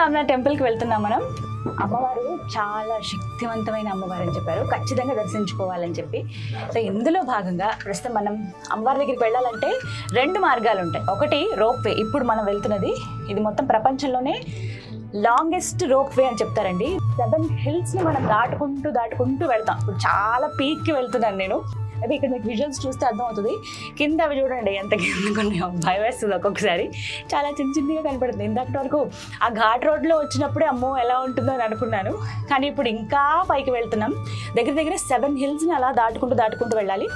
మనోకామన టెంపుల్కి వెళ్తున్నాం మనం. అమ్మవారు చాలా శక్తివంతమైన అమ్మవారు అని చెప్పారు, ఖచ్చితంగా దర్శించుకోవాలని చెప్పి. సో ఇందులో భాగంగా ప్రస్తుతం మనం అమ్మవారి దగ్గరికి వెళ్ళాలంటే 2 మార్గాలు ఉంటాయి. ఒకటి రోప్ వే, ఇప్పుడు మనం వెళ్తున్నది ఇది మొత్తం ప్రపంచంలోనే లాంగెస్ట్ రోప్ వే అని చెప్తారండి. 7 hills మనం దాటుకుంటూ వెళ్తాం. ఇప్పుడు చాలా పీక్కి వెళ్తున్నాను నేను. అదే ఇక్కడ మీకు విజువల్స్ చూస్తే అర్థమవుతుంది. కింద అవి చూడండి ఎంత కిందకు ఉన్నాయో, భయం వేస్తుంది ఒక్కొక్కసారి. చాలా చిన్నగా కనపడుతుంది. ఇందాక వరకు ఆ ఘాట్ రోడ్లో వచ్చినప్పుడే అమ్మో ఎలా ఉంటుందో అని అనుకున్నాను, కానీ ఇప్పుడు ఇంకా పైకి వెళ్తున్నాం. దగ్గర 7 hills అలా దాటుకుంటూ వెళ్ళాలి.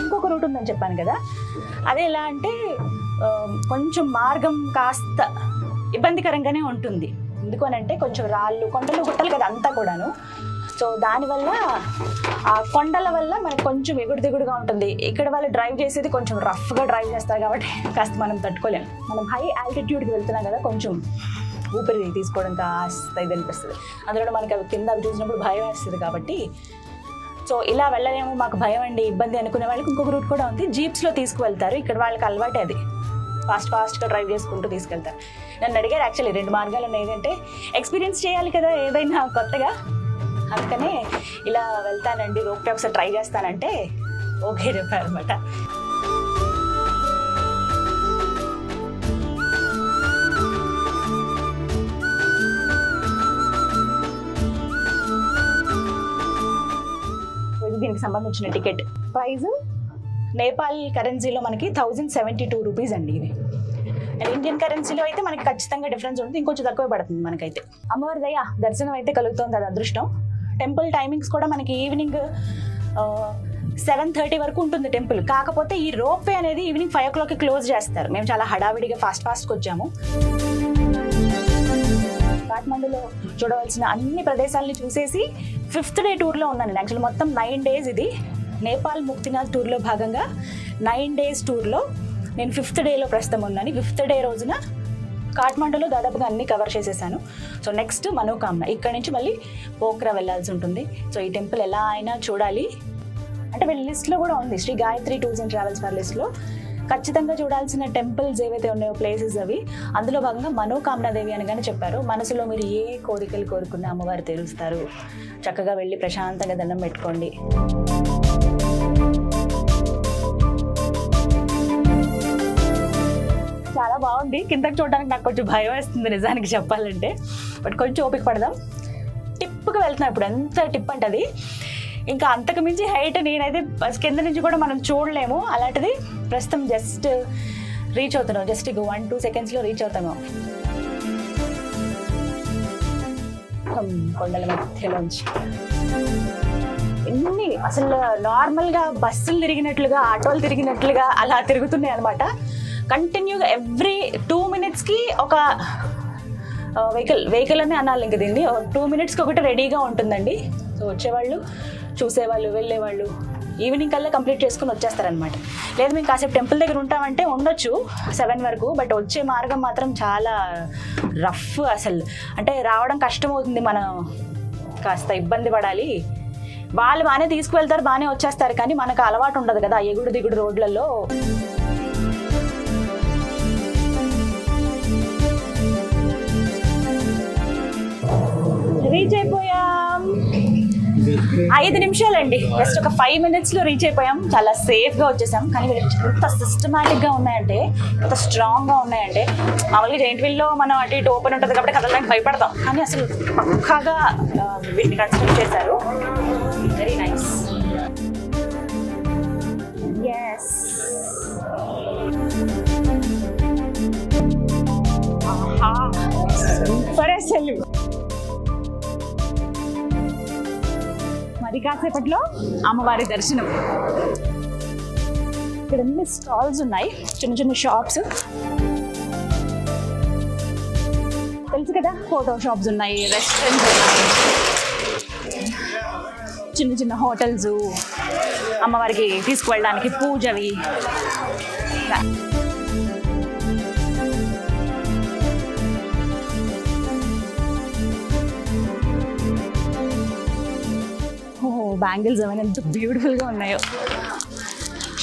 ఇంకొక రూట్ ఉందని చెప్పాను కదా, అదే ఎలా అంటే కొంచెం మార్గం కాస్త ఇబ్బందికరంగానే ఉంటుంది. ఎందుకు అని అంటే కొంచెం రాళ్ళు, కొండలు, గుట్టలు కదా అంతా కూడాను. సో దానివల్ల ఆ కొండల వల్ల మనకు కొంచెం ఎగుడు ఉంటుంది. ఇక్కడ వాళ్ళు డ్రైవ్ చేసేది కొంచెం రఫ్గా డ్రైవ్ చేస్తారు కాబట్టి కాస్త మనం తట్టుకోలేము. మనం హై ఆల్టిట్యూడ్కి వెళ్తున్నాం కదా, కొంచెం ఊపిరి తీసుకోవడం కాస్త ఇది అనిపిస్తుంది. అందులో మనకి అవి కింద అవి చూసినప్పుడు భయం వేస్తుంది కాబట్టి. సో ఇలా వెళ్ళలేము, మాకు భయం అండి, ఇబ్బంది అనుకునే వాళ్ళకి ఇంకొక రూట్ కూడా ఉంది. జీప్స్లో తీసుకువెళ్తారు. ఇక్కడ వాళ్ళకి అలవాటే, అది ఫాస్ట్గా డ్రైవ్ చేసుకుంటూ తీసుకెళ్తారు. నన్ను అడిగారు యాక్చువల్లీ 2 మార్గాలు ఉన్నాయి, ఏంటంటే ఎక్స్పీరియన్స్ చేయాలి కదా ఏదైనా కొత్తగా, అందుకనే ఇలా వెళ్తానండి, రోప్ ఒకసారి ట్రై చేస్తానంటే ఓకే చెప్పారు అనమాట. దీనికి సంబంధించిన టికెట్ ప్రైజ్ నేపాల్ కరెన్సీలో మనకి 1072 రూపీస్ అండి ఇది. అండ్ ఇండియన్ కరెన్సీలో అయితే మనకి ఖచ్చితంగా డిఫరెన్స్ ఉంటుంది, ఇంకొంచెం తక్కువ పడుతుంది మనకైతే. అమ్మవారి దయ దర్శనం అయితే కలుగుతుంది, అది అదృష్టం. టెంపుల్ టైమింగ్స్ కూడా మనకి ఈవినింగ్ 7:30 వరకు ఉంటుంది టెంపుల్. కాకపోతే ఈ రోప్ వే అనేది ఈవినింగ్ 5 o'clockకి క్లోజ్ చేస్తారు. మేము చాలా హడావిడిగా ఫాస్ట్గా వచ్చాము. కాఠ్మండూలో చూడవలసిన అన్ని ప్రదేశాలని చూసేసి 5th డే టూర్లో ఉన్నాను. యాక్చువల్లీ మొత్తం 9 days ఇది. నేపాల్ ముక్తినాథ్ టూర్లో భాగంగా 9 days టూర్లో నేను 5th డేలో ప్రస్తుతం ఉన్నాను. 5th డే రోజున కాఠ్మండూలో దాదాపుగా అన్ని కవర్ చేసేసాను. సో నెక్స్ట్ మనోకామన, ఇక్కడ నుంచి మళ్ళీ పోఖ్రా వెళ్ళాల్సి ఉంటుంది. సో ఈ టెంపుల్ ఎలా అయినా చూడాలి అంటే వీళ్ళ లిస్ట్లో కూడా ఉంది, Sri Gayatri tours and travels వారి లిస్ట్లో ఖచ్చితంగా చూడాల్సిన టెంపుల్స్ ఏవైతే ఉన్నాయో ప్లేసెస్ అవి. అందులో భాగంగా మనోకామనాదేవి అనగానే చెప్పారు, మనసులో మీరు ఏ కోరికలు కోరుకున్నా అమ్మవారు తీరుస్తారు. చక్కగా వెళ్ళి ప్రశాంతంగా దండం పెట్టుకోండి. చాలా బాగుంది. కిందకి చూడడానికి నాకు కొంచెం భయం వేస్తుంది నిజానికి చెప్పాలంటే, బట్ కొంచెం ఓపిక పడదాం. టిప్గా వెళ్తున్నాం ఇప్పుడు. ఎంత టిప్ అంటే అది ఇంకా అంతకు మించి హైట్ నేనైతే కింద నుంచి కూడా మనం చూడలేము. అలాంటిది ప్రస్తుతం జస్ట్ రీచ్ అవుతున్నాం. జస్ట్ 1-2 secondsలో రీచ్ అవుతాము కొండల మధ్యలోంచి. ఇన్ని అసలు నార్మల్గా బస్సులు తిరిగినట్లుగా, ఆటోలు తిరిగినట్లుగా అలా తిరుగుతున్నాయి అనమాట. కంటిన్యూగా ఎవ్రీ 2 minutesకి ఒక వెహికల్ అని అనాలి ఇంక దీన్ని. 2 minutesకి ఒకటి రెడీగా ఉంటుందండి. సో వచ్చేవాళ్ళు, చూసేవాళ్ళు, వెళ్ళేవాళ్ళు ఈవినింగ్ కల్లా కంప్లీట్ చేసుకుని వచ్చేస్తారనమాట. లేదు మేము కాసేపు టెంపుల్ దగ్గర ఉంటామంటే ఉండొచ్చు 7 వరకు. బట్ వచ్చే మార్గం మాత్రం చాలా రఫ్. అసలు అంటే రావడం కష్టం అవుతుంది, మనం కాస్త ఇబ్బంది పడాలి. వాళ్ళు బాగానే తీసుకువెళ్తారు, బాగానే వచ్చేస్తారు, కానీ మనకు అలవాటు ఉండదు కదా ఎగుడు దిగుడు రోడ్లలో. రీచ్ అయిపోయాం. 5 నిమిషాలండి, జస్ట్ ఒక 5 minutesలో రీచ్ అయిపోయాం. చాలా సేఫ్గా వచ్చేసాం. కానీ ఎంత సిస్టమాటిక్గా ఉన్నాయంటే, ఎంత స్ట్రాంగ్గా ఉన్నాయంటే, మామూలుగా జైంట్ వీల్లో మనం అటు ఇటు ఓపెన్ ఉంటుంది కాబట్టి కదలడానికి భయపడతాం, కానీ అసలు పక్కాగా వీటిని కన్స్ట్రక్ట్ చేశారు. Very nice. ఎస్, సూపర్ అసలు. మరి కాసేపట్లో అమ్మవారి దర్శనం. ఇక్కడ అన్ని స్టాల్స్ ఉన్నాయి, చిన్న షాప్స్. తెలుసు కదా, ఫోటో షాప్స్ ఉన్నాయి, రెస్టారెంట్స్ ఉన్నాయి, చిన్న హోటల్స్, అమ్మవారికి తీసుకువెళ్ళడానికి పూజవి. బ్యాంగిల్స్ అవన్నీ ఎంత బ్యూటిఫుల్గా ఉన్నాయో.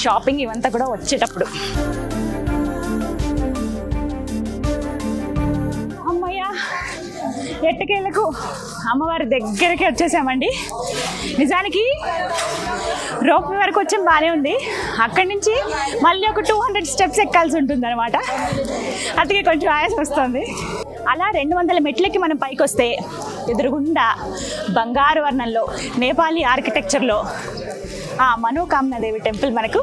షాపింగ్ ఇవంతా కూడా వచ్చేటప్పుడు ఎట్టకేళ్లకు అమ్మవారి దగ్గరికి వచ్చేసామండి. నిజానికి రోప్ వరకు వచ్చాం, బాగానే ఉంది. అక్కడి నుంచి మళ్ళీ ఒక 200 స్టెప్స్ ఎక్కాల్సి ఉంటుంది అనమాట. అందుకే కొంచెం ఆయాసం వస్తుంది. అలా 200 మెట్లకి మనం పైకి వస్తే ఎదురుగుండా బంగారు వర్ణంలో నేపాలీ ఆర్కిటెక్చర్లో ఆ మనోకామనా దేవి టెంపుల్ మనకు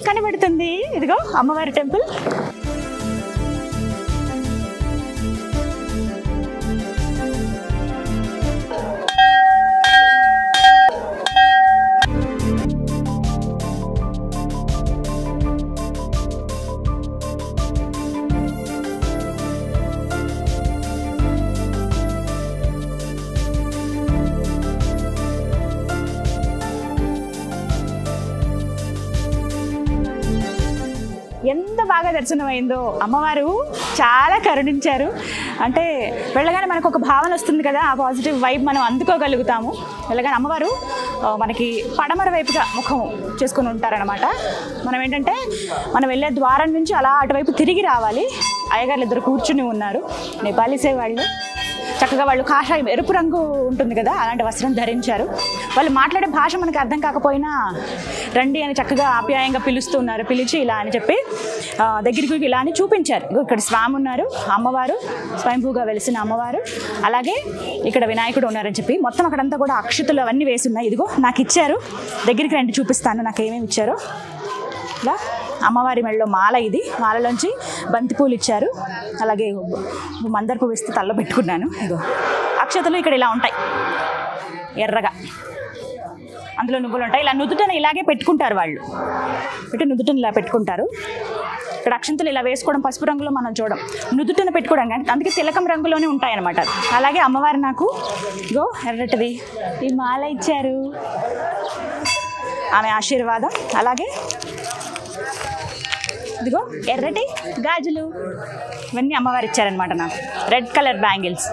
కనబడుతుంది. ఇదిగో అమ్మవారి టెంపుల్. ఎంత బాగా దర్శనమైందో. అమ్మవారు చాలా కరుణించారు. అంటే వెళ్ళగానే మనకు ఒక భావన వస్తుంది కదా, ఆ పాజిటివ్ వైబ్ మనం అందుకోగలుగుతాము. వెళ్ళగానే అమ్మవారు మనకి పడమర వైపుగా ముఖం చేసుకుని ఉంటారనమాట. మనం ఏంటంటే మనం వెళ్ళే ద్వారం నుంచి అలా అటువైపు తిరిగి రావాలి. అయ్యగారులు ఇద్దరు కూర్చుని ఉన్నారు, నేపాలీసే వాళ్ళు. చక్కగా వాళ్ళు కాషాయం ఎరుపు రంగు ఉంటుంది కదా, అలాంటి వస్త్రం ధరించారు. వాళ్ళు మాట్లాడే భాష మనకు అర్థం కాకపోయినా రండి అని చక్కగా ఆప్యాయంగా పిలుస్తున్నారు. పిలిచి ఇలా అని చెప్పి దగ్గరికి ఇలా అని చూపించారు. ఇక్కడ స్వామి ఉన్నారు, అమ్మవారు స్వయంభూగా వెలిసిన అమ్మవారు, అలాగే ఇక్కడ వినాయకుడు ఉన్నారని చెప్పి మొత్తం అక్కడంతా కూడా అక్షతలు అవన్నీ వేసి ఉన్నాయి. ఇదిగో నాకు ఇచ్చారు, దగ్గరికి రండి చూపిస్తాను నాకు ఏమేమి ఇచ్చారో. ఇలా అమ్మవారి మెడలో మాల, ఇది మాలలోంచి బంతిపూలు ఇచ్చారు. అలాగే మందార పువ్వు ఇస్తే తల్లో పెట్టుకున్నాను. ఇదిగో అక్షతలు ఇక్కడ ఇలా ఉంటాయి ఎర్రగా, అందులో నువ్వులు ఉంటాయి. ఇలా నుదుటను ఇలాగే పెట్టుకుంటారు వాళ్ళు, నుదుటను ఇలా పెట్టుకుంటారు. ఇక్కడ అక్షంతలు ఇలా వేసుకోవడం పసుపు రంగులో మనం చూడం, నుదుటను పెట్టుకోవడం కానీ అందుకే తిలకం రంగులోనే ఉంటాయి అన్నమాట. అలాగే అమ్మవారు నాకు ఇగో ఎర్రటిది ఈ మాల ఇచ్చారు, ఆమె ఆశీర్వాదం. అలాగే ఇదిగో ఎర్రటి గాజులు, ఇవన్నీ అమ్మవారు ఇచ్చారనమాట నాకు. Red colour bangles.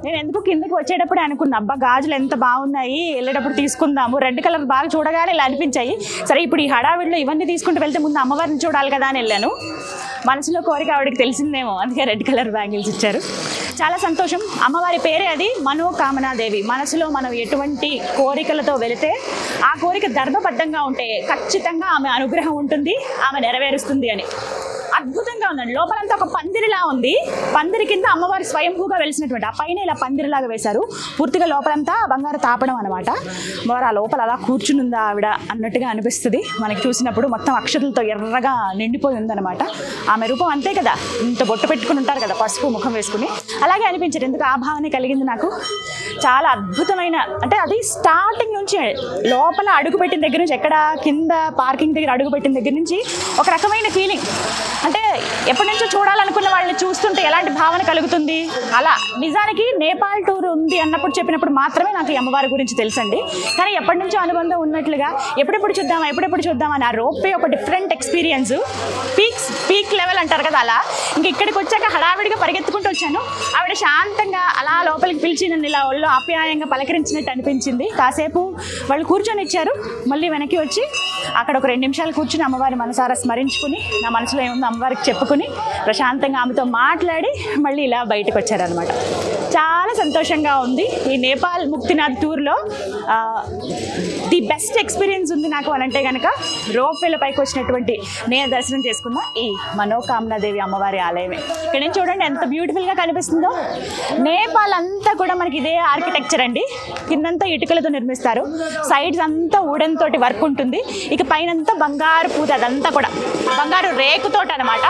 నేను ఎందుకు కిందకి వచ్చేటప్పుడు అనుకున్నా, అబ్బా గాజులు ఎంత బాగున్నాయి, వెళ్ళేటప్పుడు తీసుకుందాము. రెడ్ కలర్ బాగా చూడగానే ఇలా అనిపించాయి. సరే ఇప్పుడు ఈ హడావిడిలో ఇవన్నీ తీసుకుంటూ వెళ్తే ముందు అమ్మవారిని చూడాలి కదా అని వెళ్ళాను. మనసులో కోరిక ఆవిడకి తెలిసిందేమో, అందుకే రెడ్ కలర్ బ్యాంగిల్స్ ఇచ్చారు. చాలా సంతోషం. అమ్మవారి పేరే అది, మనోకామనా దేవి. మనసులో మనం ఎటువంటి కోరికలతో వెళితే ఆ కోరిక ధర్మబద్ధంగా ఉంటే ఖచ్చితంగా ఆమె అనుగ్రహం ఉంటుంది, ఆమె నెరవేరుస్తుంది అని. అద్భుతంగా ఉందండి. లోపలంతా ఒక పందిరిలా ఉంది. పందిరి కింద అమ్మవారి స్వయంభూగా వెలిసినటువంటి, ఆ పైన ఇలా పందిరిలాగా వేశారు. పూర్తిగా లోపలంతా బంగారు తాపడం అనమాట. అమ్మవారు ఆ లోపల అలా కూర్చునుందా ఆవిడ అన్నట్టుగా అనిపిస్తుంది మనకి చూసినప్పుడు. మొత్తం అక్షతలతో ఎర్రగా నిండిపోయి ఉందన్నమాట. ఆమె రూపం అంతే కదా, ఇంత బొట్టు పెట్టుకుని ఉంటారు కదా పసుపు ముఖం వేసుకుని, అలాగే అనిపించారు. ఎందుకు ఆ భావన కలిగింది నాకు. చాలా అద్భుతమైన, అంటే అది స్టార్టింగ్ నుంచి లోపల అడుగుపెట్టిన దగ్గర నుంచి, ఎక్కడ కింద పార్కింగ్ దగ్గర అడుగుపెట్టిన దగ్గర నుంచి ఒక రకమైన ఫీలింగ్. అంటే ఎప్పటి నుంచో చూడాలనుకున్న వాళ్ళని చూస్తుంటే ఎలాంటి భావన కలుగుతుంది. అలా నిజానికి నేపాల్ టూర్ ఉంది అన్నప్పుడు చెప్పినప్పుడు మాత్రమే నాకు ఈ అమ్మవారి గురించి తెలుసండి. కానీ ఎప్పటి నుంచో అనుబంధం ఉన్నట్లుగా ఎప్పుడెప్పుడు చూద్దాం అని ఆ రోపే ఒక డిఫరెంట్ ఎక్స్పీరియన్స్. పీక్ లెవెల్ అంటారు కదా, అలా ఇంక ఇక్కడికి వచ్చాక హడావిడిగా పరిగెత్తుకుంటూ వచ్చాను. ఆవిడ శాంతంగా అలా లోపలికి పిలిచి నన్ను ఇలా ఒళ్ళు ఆప్యాయంగా పలకరించినట్టు అనిపించింది. కాసేపు వాళ్ళు కూర్చొని ఇచ్చారు. మళ్ళీ వెనక్కి వచ్చి అక్కడ ఒక 2 నిమిషాలు కూర్చుని అమ్మవారి మనసారా స్మరించుకుని, నా మనసులో ఏముందో అమ్మవారికి చెప్పుకుని ప్రశాంతంగా ఆమెతో మాట్లాడి మళ్ళీ ఇలా బయటకు వచ్చారనమాట. చాలా సంతోషంగా ఉంది. ఈ నేపాల్ ముక్తినాథ్ టూర్లో ది బెస్ట్ ఎక్స్పీరియన్స్ ఉంది నాకు అని అంటే కనుక రోప్వేల పైకి వచ్చినటువంటి నేను దర్శనం చేసుకున్న ఈ మనోకామనా దేవి అమ్మవారి ఆలయమే. ఇక్కడ నుంచి చూడండి ఎంత బ్యూటిఫుల్గా కనిపిస్తుందో. నేపాల్ అంతా కూడా మనకి ఇదే ఆర్కిటెక్చర్ అండి. కిందంతా ఇటుకలతో నిర్మిస్తారు, సైడ్స్ అంతా వుడెన్ తోటి వర్క్ ఉంటుంది. ఇక పైనంతా బంగారు పూత, అదంతా కూడా బంగారు రేకుతోటి అనమాట.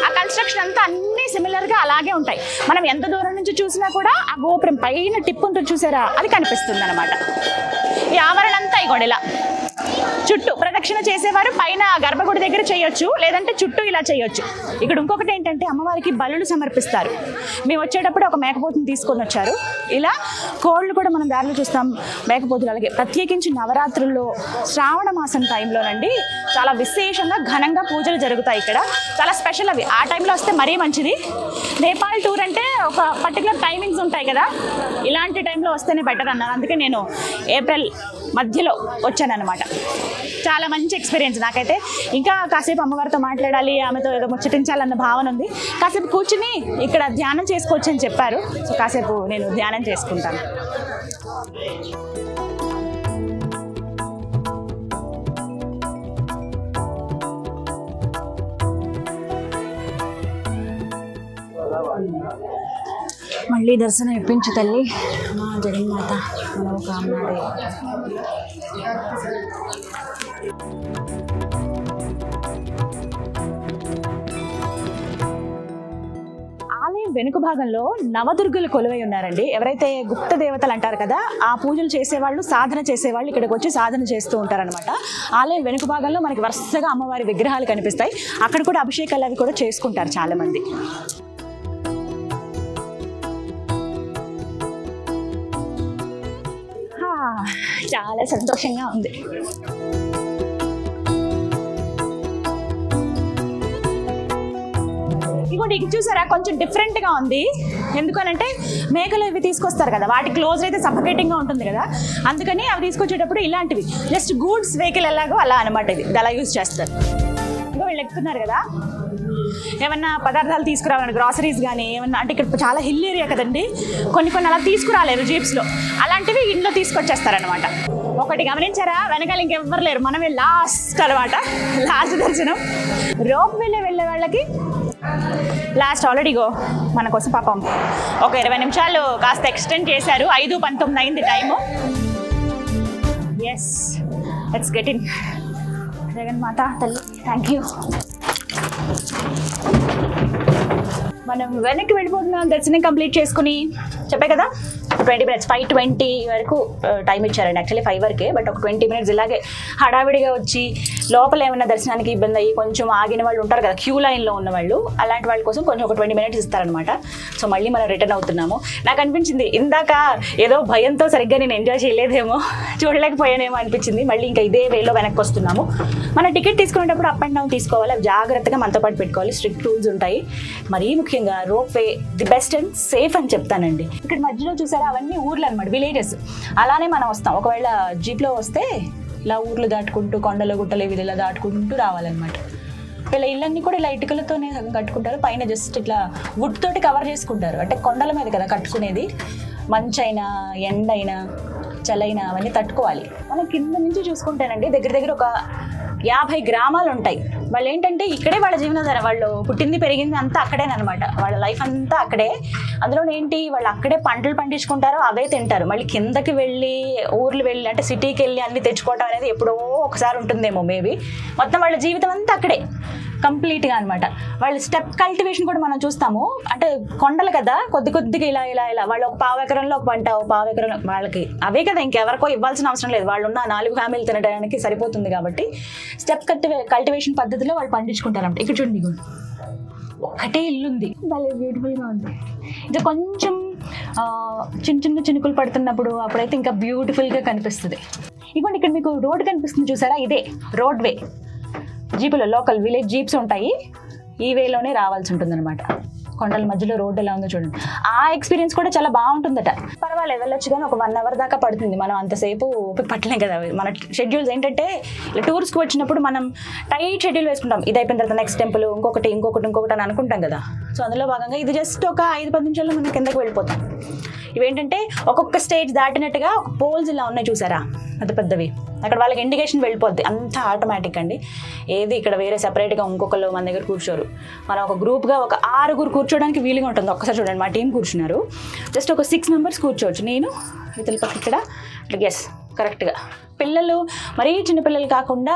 ఆ కన్స్ట్రక్షన్ అంతా అన్నీ సిమిలర్గా అలాగే ఉంటాయి. మనం ఎంత దూరం నుంచి చూసినా కూడా ఆ గోపురం పైన టిప్ ఉంటుంది చూసారా, అది కనిపిస్తుంది అనమాట. ఈ ఆవరణ అంతా ఇగోండి ఇలా చుట్టూ ప్రదక్షిణ చేసేవారు పైన గర్భగుడి దగ్గర చేయొచ్చు, లేదంటే చుట్టూ ఇలా చేయొచ్చు. ఇక్కడ ఇంకొకటి ఏంటంటే అమ్మవారికి బలులు సమర్పిస్తారు. మేము వచ్చేటప్పుడు ఒక మేకపోతుని తీసుకొని వచ్చారు. ఇలా కోళ్ళు కూడా మనం దారిలో చూస్తాం, మేకపోతులు. అలాగే ప్రత్యేకించి నవరాత్రుల్లో శ్రావణ మాసం టైంలోనండి చాలా విశేషంగా ఘనంగా పూజలు జరుగుతాయి. ఇక్కడ చాలా స్పెషల్ అవి. ఆ టైంలో వస్తే మరీ మంచిది. నేపాల్ టూర్ అంటే ఒక పర్టికులర్ టైమింగ్స్ ఉంటాయి కదా, ఇలాంటి టైంలో వస్తేనే బెటర్ అన్నారు. అందుకే నేను ఏప్రిల్ మధ్యలో వచ్చాను అనమాట. చాలా మంచి ఎక్స్పీరియన్స్ నాకైతే. ఇంకా కాసేపు అమ్మవారితో మాట్లాడాలి, ఆమెతో ఏదో ముచ్చటించాలన్న భావన ఉంది. కాసేపు కూర్చుని ఇక్కడ ధ్యానం చేసుకోవచ్చు అని చెప్పారు. సో కాసేపు నేను ధ్యానం చేసుకుంటాను. మళ్ళీ దర్శనం ఇప్పించు తల్లి మా జగన్మాత మనోకామనాడే. ఆలయం వెనుక భాగంలో నవదుర్గలు కొలువై ఉన్నారండి. ఎవరైతే గుప్త దేవతలు అంటారు కదా, ఆ పూజలు చేసేవాళ్ళు, సాధన చేసేవాళ్ళు ఇక్కడికి వచ్చి సాధన చేస్తూ ఉంటారనమాట. ఆలయం వెనుక భాగంలో మనకి వరుసగా అమ్మవారి విగ్రహాలు కనిపిస్తాయి. అక్కడ కూడా అభిషేకాలు అవి కూడా చేసుకుంటారు చాలా మంది. చాలా సంతోషంగా ఉంది. ఇంకోటి ఇది చూసారా, కొంచెం డిఫరెంట్గా ఉంది. ఎందుకనంటే మేకలు ఇవి తీసుకొస్తారు కదా, వాటి క్లోజ్ అయితే సఫకేటింగ్గా ఉంటుంది కదా, అందుకని అవి తీసుకొచ్చేటప్పుడు ఇలాంటివి జస్ట్ గూడ్స్ వెహికల్ ఎలాగో అలా అనమాట, ఇది అలా యూజ్ చేస్తారు. ఇంకా వీళ్ళు ఎక్కుతున్నారు కదా, ఏమన్నా పదార్థాలు తీసుకురావాలంటే గ్రాసరీస్ కానీ ఏమన్నా, అంటే ఇక్కడ చాలా హిల్ ఏరియా కదండి, కొన్ని అలా తీసుకురాలేరు జీప్స్లో, అలాంటివి ఇంట్లో తీసుకొచ్చేస్తారనమాట. ఒకటి గమనించారా, వెనకాల ఇంకెవ్వరు లేరు, మనమే లాస్ట్ అనమాట, లాస్ట్ దర్శనం. రోప్ వెళ్ళే వాళ్ళకి లాస్ట్. ఆల్రెడీ మన కోసం పాపం ఒక 20 నిమిషాలు కాస్త ఎక్స్టెండ్ చేశారు. 5:19 అయింది time. Yes, let's get in. జగన్మాత తల్లి థ్యాంక్ యూ. మనం వెనక్కి వెళ్ళిపోతున్నాం. దర్శనం కంప్లీట్ చేసుకుని చెప్పే కదా 20 minutes 5:20 వరకు టైం ఇచ్చారండి. యాక్చువల్లీ 5 వరకే, బట్ ఒక 20 minutes ఇలాగే హడావిడిగా వచ్చి లోపల ఏమైనా దర్శనానికి ఇబ్బంది అయ్యి కొంచెం ఆగిన వాళ్ళు ఉంటారు కదా, క్యూ లైన్లో ఉన్న వాళ్ళు, అలాంటి వాళ్ళ కోసం కొంచెం ఒక 20 minutes ఇస్తారనమాట. సో మళ్ళీ మనం రిటర్న్ అవుతున్నాము. నాకు అనిపించింది ఇందాక ఏదో భయంతో సరిగ్గా నేను ఎంజాయ్ చేయలేదేమో, చూడలేకపోయానేమో అనిపించింది. మళ్ళీ ఇంకా ఇదే వేలో వెనక్కి వస్తున్నాము. మన టికెట్ తీసుకునేటప్పుడు అప్ అండ్ డౌన్ తీసుకోవాలి, అవి జాగ్రత్తగా మనతో పాటు పెట్టుకోవాలి. స్ట్రిక్ట్ రూల్స్ ఉంటాయి. మరీ ముఖ్యంగా rope way the best and safe అని చెప్తానండి. ఇక్కడ మధ్యలో చూసారా, అవన్నీ ఊర్లు అనమాట, విలేజెస్. అలానే మనం వస్తాం. ఒకవేళ జీప్లో వస్తే ఇలా ఊర్లు దాటుకుంటూ కొండలు గుట్టలు ఇవి ఇలా దాటుకుంటూ రావాలన్నమాట. ఇలా ఇళ్ళన్నీ కూడా ఇలా ఇటుకలతోనే కట్టుకుంటారు. పైన జస్ట్ ఇట్లా వుడ్ తోటి కవర్ చేసుకుంటారు. అంటే కొండల మీద కదా కట్టుకునేది, మంచైనా ఎండైనా చలైనా అవన్నీ తట్టుకోవాలి. మనం కింద నుంచి చూసుకుంటేనండి దగ్గర ఒక 50 గ్రామాలు ఉంటాయి. వాళ్ళు ఏంటంటే ఇక్కడే వాళ్ళ జీవనాధారం, వాళ్ళు పుట్టింది పెరిగింది అంతా అక్కడేనమాట, వాళ్ళ లైఫ్ అంతా అక్కడే. అందులో ఏంటి, వాళ్ళు అక్కడే పంటలు పండించుకుంటారు, అవే తింటారు. మళ్ళీ కిందకి వెళ్ళి ఊర్లు వెళ్ళి అంటే సిటీకి వెళ్ళి అన్ని తెచ్చుకోవడం అనేది ఎప్పుడో ఒకసారి ఉంటుందేమో మేబీ. మొత్తం వాళ్ళ జీవితం అంతా అక్కడే కంప్లీట్గా అనమాట. వాళ్ళ స్టెప్ కల్టివేషన్ కూడా మనం చూస్తాము. అంటే కొండలు కదా, కొద్దిగా ఇలా వాళ్ళు ఒక 1/2 ఎకరంలో ఒక పంట, ఒక 1/2 ఎకరం వాళ్ళకి అవే కదా, ఇంకెవరికో ఇవ్వాల్సిన అవసరం లేదు. వాళ్ళు ఉన్న 4 ఫ్యామిలీలు తినడానికి సరిపోతుంది కాబట్టి స్టెప్ కల్టివేషన్ పద్ధతిలో వాళ్ళు పండించుకుంటారంట. ఇక్కడ చూడండి, ఒకటే ఇల్లు ఉంది, భలే బ్యూటిఫుల్గా ఉంది. ఇది కొంచెం చిన్న చినుకులు పడుతున్నప్పుడు అప్పుడైతే ఇంకా బ్యూటిఫుల్గా కనిపిస్తుంది. ఇవ్వండి, ఇక్కడ మీకు రోడ్ కనిపిస్తుంది చూసారా, ఇదే రోడ్ వే. జీపులో లోకల్ విలేజ్ జీప్స్ ఉంటాయి, ఈ వేలోనే రావాల్సి ఉంటుంది అనమాట. కొండల మధ్యలో రోడ్డు ఎలా ఉందో చూడండి. ఆ ఎక్స్పీరియన్స్ కూడా చాలా బాగుంటుందట. పర్వాలేదు, వెళ్ళొచ్చు, కానీ ఒక 1 hour దాకా పడుతుంది. మనం అంతసేపు పట్టలేం కదా. మన షెడ్యూల్స్ ఏంటంటే ఇలా టూర్స్కి వచ్చినప్పుడు మనం టైట్ షెడ్యూల్ వేసుకుంటాం. ఇది అయిపోయిన తర్వాత నెక్స్ట్ టెంపుల్, ఇంకొకటి అని అనుకుంటాం కదా. సో అందులో భాగంగా ఇది జస్ట్ ఒక 5-10 నిమిషాల్లో మనం కిందకి వెళ్ళిపోతాం. ఇవేంటంటే ఒక్కొక్క స్టేజ్ దాటినట్టుగా ఒక పోల్స్ ఇలా ఉన్నాయి చూసారా, పెద్దవి. అక్కడ వాళ్ళకి ఇండికేషన్ వెళ్ళిపోద్ది, అంతా ఆటోమేటిక్ అండి. ఏది ఇక్కడ వేరే సెపరేట్గా ఇంకొకళ్ళు మన దగ్గర కూర్చోరు. మనం ఒక గ్రూప్గా ఒక 6 కూర్చోడానికి వీలుగా ఉంటుంది. ఒక్కసారి చూడండి, మా టీం కూర్చున్నారు. జస్ట్ ఒక 6 members కూర్చోవచ్చు. నేను ఇతల పక్క ఇక్కడ ఎస్ కరెక్ట్గా. పిల్లలు మరీ చిన్నపిల్లలు కాకుండా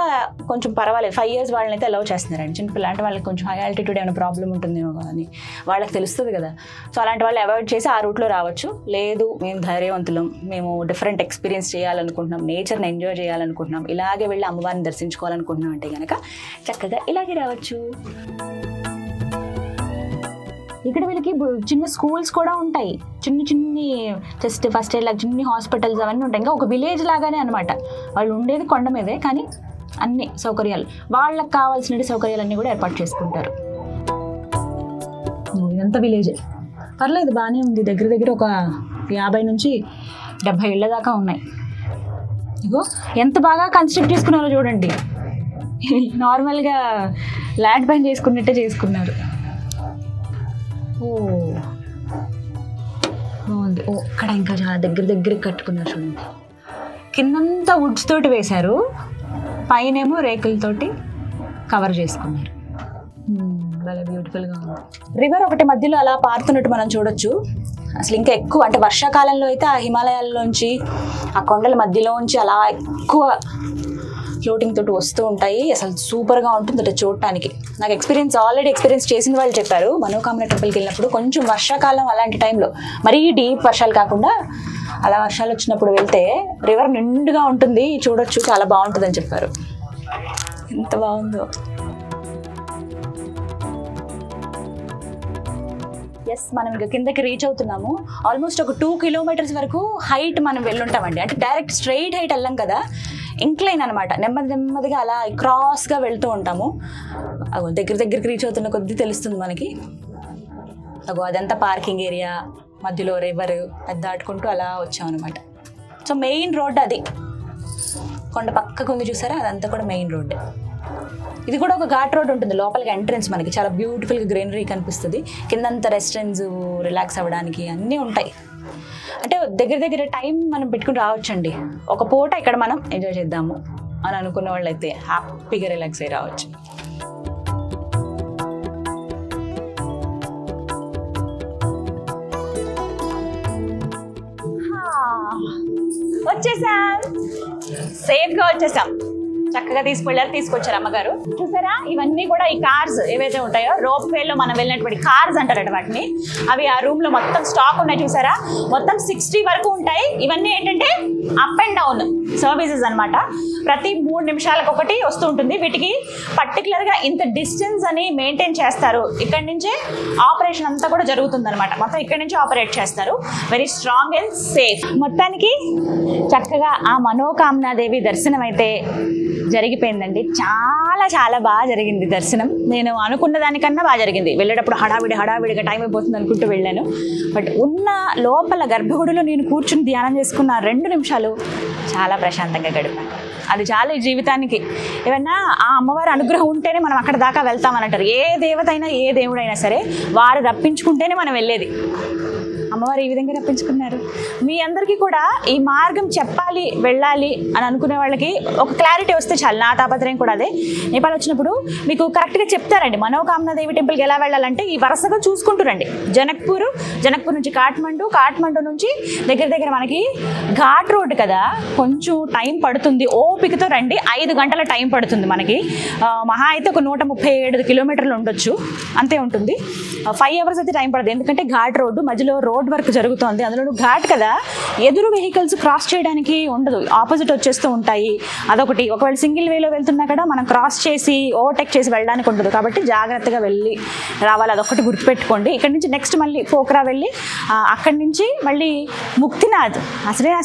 కొంచెం పర్వాలేదు, 5 years వాళ్ళనైతే అలౌ చేస్తున్నారండి. చిన్నపిల్లలు అంటే వాళ్ళకి కొంచెం హై ఆల్టిట్యూడ్ ఏమైనా ప్రాబ్లం ఉంటుందేమో అని వాళ్ళకి తెలుస్తుంది కదా. సో అలాంటి వాళ్ళు అవాయిడ్ చేసి ఆ రూట్లో రావచ్చు. లేదు మేము ధైర్యవంతులం, మేము డిఫరెంట్ ఎక్స్పీరియన్స్ చేయాలనుకుంటున్నాం, నేచర్ని ఎంజాయ్ చేయాలనుకుంటున్నాం, ఇలాగే వెళ్ళి అమ్మవారిని దర్శించుకోవాలనుకుంటున్నాం అంటే కనుక చక్కగా ఇలాగే రావచ్చు. ఇక్కడ వీళ్ళకి చిన్న స్కూల్స్ కూడా ఉంటాయి, చిన్ని జస్ట్ ఫస్ట్ ఎయిడ్ లాగా చిన్ని హాస్పిటల్స్ అవన్నీ ఉంటాయి. ఇంకా ఒక విలేజ్ లాగానే అనమాట. వాళ్ళు ఉండేది కొండ మీదే, కానీ అన్ని సౌకర్యాలు వాళ్ళకి కావాల్సిన సౌకర్యాలన్నీ కూడా ఏర్పాటు చేసుకుంటారు. ఇదంతా విలేజే, పర్లేదు బాగానే ఉంది. దగ్గర దగ్గర ఒక 50 నుంచి 70 ఇళ్ళ దాకా ఉన్నాయి. ఇగో ఎంత బాగా కన్స్ట్రక్ట్ చేసుకున్నారో చూడండి. నార్మల్గా ల్యాండ్ పైన చేసుకున్నట్టే చేసుకున్నారు. ఓ బాగుంది. ఓ అక్కడ ఇంకా చాలా దగ్గరికి కట్టుకున్నారు చూడండి. కిందంతా వుడ్స్ తోటి వేశారు, పైనేమో రేకులతోటి కవర్ చేసుకున్నారు. చాలా బ్యూటిఫుల్గా ఉంది. రివర్ ఒకటి మధ్యలో అలా పారుతున్నట్టు మనం చూడొచ్చు. అసలు ఇంకా ఎక్కువ అంటే వర్షాకాలంలో అయితే ఆ హిమాలయాల్లోంచి ఆ కొండల మధ్యలోంచి అలా ఎక్కువ ఫ్లోటింగ్ తోటి వస్తూ ఉంటాయి. అసలు సూపర్గా ఉంటుంది అంటే చూడటానికి. నాకు ఆల్రెడీ ఎక్స్పీరియన్స్ చేసిన వాళ్ళు చెప్పారు. మనోకామన టెంపుల్కి వెళ్ళినప్పుడు కొంచెం వర్షాకాలం అలాంటి టైంలో, మరీ డీప్ వర్షాలు కాకుండా అలా వర్షాలు వచ్చినప్పుడు వెళ్తే రివర్ నిండుగా ఉంటుంది, చూడొచ్చు, చాలా బాగుంటుందని చెప్పారు. ఎంత బాగుందో. ఎస్, మనం ఇంకా కిందకి రీచ్ అవుతున్నాము. ఆల్మోస్ట్ ఒక 2 కిలోమీటర్స్ వరకు హైట్ మనం వెళ్ళుంటామండి. అంటే డైరెక్ట్ స్ట్రైట్ హైట్ వెళ్ళాం కదా, ఇంక్లైన్ అనమాట. నెమ్మదిగా అలా క్రాస్గా వెళ్తూ ఉంటాము. దగ్గరికి రీచ్ అవుతున్న కొద్దీ తెలుస్తుంది మనకి. అదంతా పార్కింగ్ ఏరియా, మధ్యలో రివర్, అది దాటుకుంటూ అలా వచ్చాం అనమాట. సో మెయిన్ రోడ్ అది, కొండ పక్కకు ఉంది చూసారా, అదంతా కూడా మెయిన్ రోడ్డే. ఇది కూడా ఒక ఘాట్ రోడ్ ఉంటుంది. లోపలికి ఎంట్రన్స్ మనకి చాలా బ్యూటిఫుల్గా గ్రీనరీ కనిపిస్తుంది. కిందంతా రెస్టారెంట్స్, రిలాక్స్ అవ్వడానికి అన్నీ ఉంటాయి. అంటే దగ్గర టైం మనం పెట్టుకుని రావచ్చండి. ఒక పూట ఇక్కడ మనం ఎంజాయ్ చేద్దాము అని అనుకున్న వాళ్ళు అయితే హ్యాపీగా రిలాక్స్ అయ్యి రావచ్చు. వచ్చేసాం, సేఫ్గా వచ్చేసాం. చక్కగా తీసుకొచ్చారు అమ్మగారు. చూసారా, ఇవన్నీ కూడా ఈ కార్స్ ఏవైతే ఉంటాయో రోప్ వేలో మనం వెళ్ళినటువంటి కార్స్ అంటారట వాటిని. అవి ఆ రూమ్ లో మొత్తం స్టాక్ ఉన్నాయి. చూసారా, మొత్తం 60 వరకు ఉంటాయి. ఇవన్నీ ఏంటంటే అప్ అండ్ డౌన్ సర్వీసెస్ అనమాట. ప్రతి 3 నిమిషాలకు ఒకటి వస్తూ ఉంటుంది. వీటికి పర్టికులర్ గా ఇంత డిస్టెన్స్ అని మెయింటైన్ చేస్తారు. ఇక్కడ నుంచే ఆపరేషన్ అంతా కూడా జరుగుతుంది అనమాట. మొత్తం ఇక్కడ నుంచి ఆపరేట్ చేస్తారు. Very strong and safe. మొత్తానికి చక్కగా ఆ మనోకామనాదేవి దర్శనం అయితే జరిగిపోయిందండి. చాలా బాగా జరిగింది దర్శనం. నేను అనుకున్న దానికన్నా బాగా జరిగింది. వెళ్ళేటప్పుడు హడావిడిగా టైం అయిపోతుంది అనుకుంటూ వెళ్ళాను. బట్ ఉన్న లోపల గర్భగుడిలో నేను కూర్చుని ధ్యానం చేసుకున్న 2 నిమిషాలు చాలా ప్రశాంతంగా గడిపాను. అది చాలా ఈ జీవితానికి. ఏమన్నా ఆ అమ్మవారి అనుగ్రహం ఉంటేనే మనం అక్కడ దాకా వెళ్తామని అంటారు. ఏ దేవత అయినా, ఏ దేవుడైనా సరే వారు రప్పించుకుంటేనే మనం వెళ్ళేది. అమ్మవారు ఈ విధంగా రప్పించుకున్నారు. మీ అందరికీ కూడా ఈ మార్గం చెప్పాలి, వెళ్ళాలి అని అనుకునే వాళ్ళకి ఒక క్లారిటీ వస్తే చాలు. నా తాపత్రయం కూడా అదే. నేపాల్ వచ్చినప్పుడు మీకు కరెక్ట్గా చెప్తారండి. మనోకామనాదేవి టెంపుల్కి ఎలా వెళ్ళాలంటే ఈ వరుసగా చూసుకుంటురండి. జనక్పూర్ నుంచి కాఠ్మండు నుంచి దగ్గర మనకి ఘాట్ రోడ్ కదా, కొంచెం టైం పడుతుంది. ఓపికతో రండి. 5 గంటల టైం పడుతుంది మనకి. మహా అయితే ఒక 137 కిలోమీటర్లు ఉండొచ్చు, అంతే ఉంటుంది. 5 అవర్స్ అయితే టైం పడుతుంది. ఎందుకంటే ఘాట్ రోడ్డు మధ్యలో రోడ్ వర్క్ జరుగుతుంది. అందులో ఘాట్ కదా, ఎదురు వెహికల్స్ క్రాస్ చేయడానికి ఉండదు, ఆపోజిట్ వచ్చేస్తూ ఉంటాయి. అదొకటి. ఒకవేళ సింగిల్ వేలో వెళ్తున్నా కూడా మనం క్రాస్ చేసి ఓవర్టేక్ చేసి వెళ్ళడానికి ఉండదు. కాబట్టి జాగ్రత్తగా వెళ్ళి రావాలి. అదొకటి గుర్తుపెట్టుకోండి. ఇక్కడ నుంచి నెక్స్ట్ మళ్ళీ పోఖ్రా వెళ్ళి అక్కడి నుంచి మళ్ళీ ముక్తినాథ్, అసలే ఆ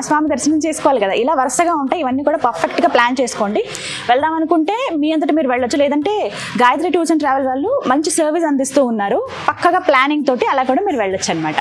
స్వామి దర్శనం చేసుకోవాలి కదా. ఇలా వరుసగా ఉంటాయి. ఇవన్నీ కూడా పర్ఫెక్ట్గా ప్లాన్ చేసుకోండి. వెళ్దాం అనుకుంటే మీ అంతటా మీరు వెళ్ళొచ్చు. లేదంటే గాయత్రి టూర్స్ అండ్ ట్రావెల్ వాళ్ళు మంచి సర్వీస్ అందిస్తూ ఉన్నారు. పక్కగా ప్లానింగ్ తోటి అలా కూడా మీరు వెళ్ళొచ్చు అనమాట.